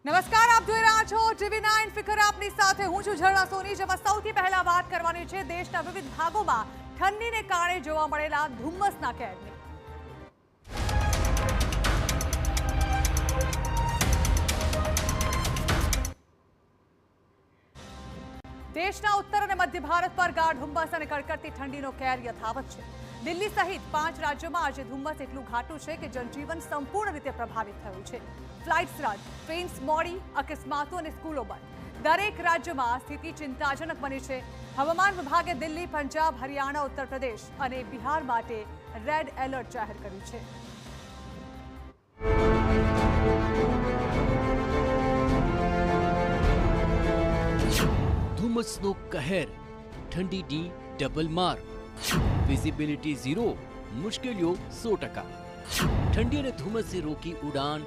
નમસ્કાર, આપ જોઈ રહ્યા છો TV9 ફિકર આપની સાથે હું છું ઝરણા સોની। જેમાં સૌથી પહેલા વાત કરવાની છે દેશના વિવિધ ભાગોમાં ઠંડીને કારણે જોવા મળેલા ધુમ્મસના કહેરની। દેશના ઉત્તર અને મધ્ય ભારત પર ગાઢ ધુમ્મસ અને કડકડતી ઠંડીનો કહેર યથાવત છે। દિલ્હી સહિત 5 રાજ્યોમાં આજે ધુમ્મસ એટલું ઘાટું છે કે જનજીવન સંપૂર્ણ રીતે પ્રભાવિત થયું છે। ફ્લાઇટ્સ રદ, ટ્રેન્સ મોડી, અકસ્માતો અને સ્કૂલો બંધ। દરેક રાજ્યમાં સ્થિતિ ચિંતાજનક બની છે। હવામાન વિભાગે દિલ્હી, પંજાબ, હરિયાણા, ઉત્તર પ્રદેશ અને બિહાર માટે રેડ એલર્ટ જાહેર કર્યું છે। ધુમ્મસનો કહેર, ઠંડીની ડબલ માર, વિઝિબિલિટી 0, મુશ્કેલીઓ 100%। ઠંડી અને ધુમ્મસે રોકી ઉડાન,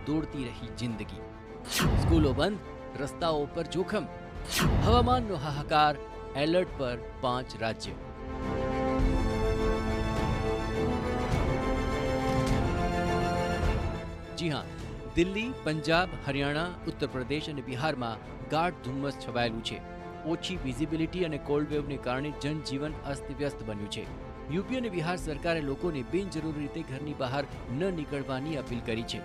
દોડતી રહી જિંદગી। સ્કૂલો બંધ, રસ્તાઓ પર જોખમ। હવામાનનો હાહાકાર, એલર્ટ પર 5 રાજ્ય। જી હા, દિલ્હી, પંજાબ, હરિયાણા, ઉત્તર પ્રદેશ અને બિહારમાં ગાઢ ધુમ્મસ છવાયેલું છે। ઓછી વિઝિબિલિટી અને કોલ્ડ વેવને કારણે જનજીવન અસ્તવ્યસ્ત બન્યું છે। યુપી અને બિહાર સરકારે લોકોને બિનજરૂરી રીતે ઘરની બહાર ન નીકળવાની અપીલ કરી છે।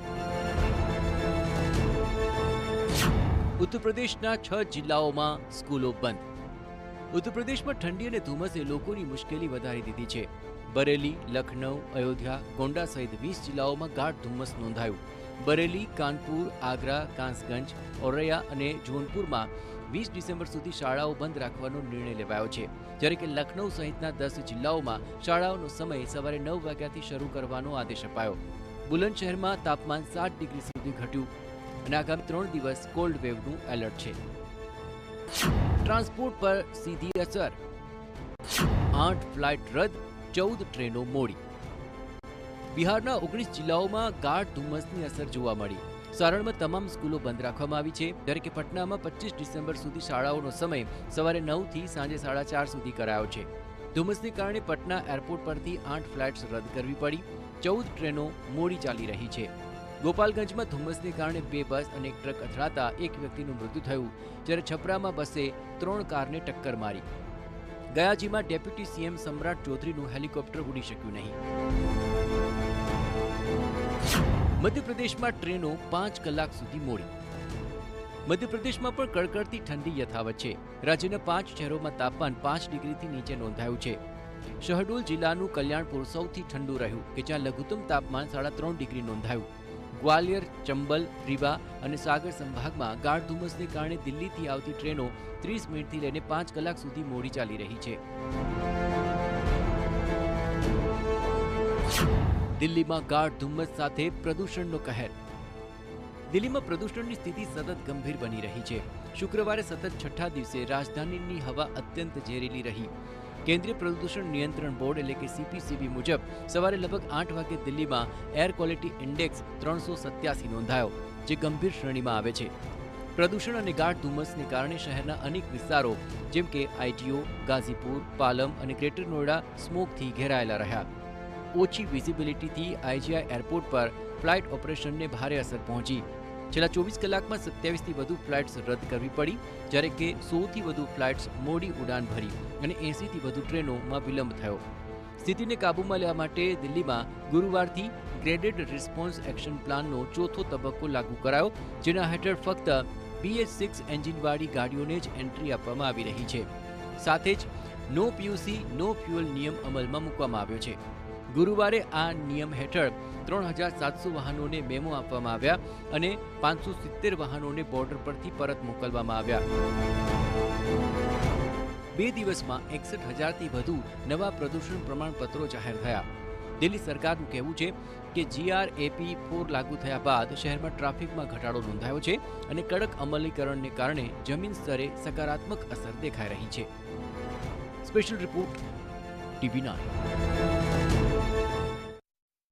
ઉત્તર પ્રદેશના 6 જિલ્લાઓમાં સ્કૂલો બંધ। ઉત્તર પ્રદેશમાં ઠંડી અને ધુમ્મસે લોકોની મુશ્કેલી વધારી દીધી છે। બરેલી, લખનઉ, અયોધ્યા, ગોંડા સહિત 20 જિલ્લાઓમાં ગાઢ ધુમ્મસ નોંધાયું। બરેલી, કાનપુર, આગ્રા, કાંસગંજ, औरैया અને જોનપુરમાં 20 ડિસેમ્બર સુધી શાળાઓ બંધ રાખવાનો નિર્ણય લેવાયો છે, જ્યારે કે લખનઉ સહિતના 10 જિલ્લાઓમાં શાળાઓનો સમય સવારે 9 વાગ્યાથી શરૂ કરવાનો આદેશ અપાયો। બુલંદશહેરમાં તાપમાન 7 ડિગ્રી સુધી ઘટ્યું અને આગામી 3 દિવસ કોલ્ડ વેવનું એલર્ટ છે। ટ્રાન્સપોર્ટ પર સીધી અસર, 8 ફ્લાઇટ રદ, 14 ટ્રેનો મોડી। બિહારના 19 જિલ્લાઓમાં ગાઢ ધુમ્મસની અસર જોવા મળી। સારણમાં તમામ સ્કૂલો બંધ રાખવામાં આવી છે, જ્યારે કે પટનામાં 25 ડિસેમ્બર સુધી શાળાઓનો સમય સવારે 9 થી સાંજે 4:30 સુધી કરાયો છે। ધુમ્મસને કારણે પટના એરપોર્ટ પરથી 8 ફ્લાઇટ્સ રદ કરવી પડી, 14 ટ્રેનો મોડી ચાલી રહી છે। ગોપાલગંજમાં ધુમ્મસને કારણે 2 બસ અને એક ટ્રક અથડાતા એક વ્યક્તિનું મૃત્યુ થયું, જ્યારે છપરામાં બસે 3 કારને ટક્કર મારી। ગયાજીમાં ડેપ્યુટી સીએમ સમ્રાટ ચૌધરીનું હેલિકોપ્ટર ઉડી શક્યું નહીં। મધ્યપ્રદેશમાં ટ્રેનો 5 કલાક સુધી મોડી। મધ્યપ્રદેશમાં પણ કડકડતી ઠંડી યથાવત છે। રાજ્યના 5 શહેરોમાં તાપમાન 5 ડિગ્રીથી નીચે નોંધાયું છે। શહડોલ જિલ્લાનું કલ્યાણપુર સૌથી ઠંડુ રહ્યું કે જ્યાં લઘુત્તમ તાપમાન 3.5 ડિગ્રી નોંધાયું। ગ્વાલિયર, ચંબલ, રીવા અને સાગર સંભાગમાં ગાઢ ધુમ્મસને કારણે દિલ્હીથી આવતી ટ્રેનો 30 મિનિટથી લઈને 5 કલાક સુધી મોડી ચાલી રહી છે। દિલ્હીમાં ગાઢ ધુમ્મસ સાથે પ્રદૂષણનો કહેર। દિલ્હીમાં પ્રદૂષણની સ્થિતિ સતત ગંભીર બની રહી છે। શુક્રવારે સતત 6ઠા દિવસે રાજધાનીની હવા અત્યંત ઝેરીલી રહી। કેન્દ્રીય પ્રદૂષણ નિયંત્રણ બોર્ડ એટલે કે CPCB મુજબ સવારે લગભગ 8 વાગે દિલ્હીમાં એર ક્વોલિટી ઇન્ડેક્સ 387 નોંધાયો, જે ગંભીર શ્રેણીમાં આવે છે। પ્રદૂષણ અને ગાઢ ધુમ્મસને કારણે શહેરના અનેક વિસ્તારો જેમ કે ITO, ગાઝીપુર, પાલમ અને ગ્રેટર નોઈડા સ્મોકથી ઘેરાયેલા રહ્યા। ઓછી વિઝિબિલિટીથી IGI એરપોર્ટ પર ફ્લાઇટ ઓપરેશનને ભારે અસર પહોંચી। છેલ્લા 24 કલાકમાં 27થી વધુ ફ્લાઇટ્સ રદ કરવી પડી, જ્યારે કે 100થી વધુ ફ્લાઇટ્સ મોડી ઉડાન ભરી અને 80થી વધુ ટ્રેનોમાં વિલંબ થયો। સ્થિતિને કાબૂમાં લેવા માટે દિલ્હીમાં ગુરુવારથી ગ્રેડેડ રિસ્પોન્સ એક્શન પ્લાનનો 4થો તબક્કો લાગુ કરાયો, જેના હેઠળ ફક્ત BS6 એન્જિનવાળી ગાડીઓને જ એન્ટ્રી આપવામાં આવી રહી છે। સાથે જ નો PUC, નો ફ્યુઅલ નિયમ અમલમાં મૂકવામાં આવ્યો છે। ગુરુવારે આ નિયમ હેઠળ 3700 વાહનોને મેમો આપવામાં આવ્યા અને 570 વાહનોને બોર્ડર પરથી પરત મોકલવામાં આવ્યા। 2 દિવસમાં 61,000થી વધુ નવા પ્રદૂષણ પ્રમાણપત્રો જાહેર થયા। દિલ્હી સરકારનું કહેવું છે કે GRAP4 લાગુ થયા બાદ શહેરમાં ટ્રાફિકમાં ઘટાડો નોંધાયો છે અને કડક અમલીકરણને કારણે જમીન સ્તરે સકારાત્મક અસર દેખાઈ રહી છે। Special report, TV9।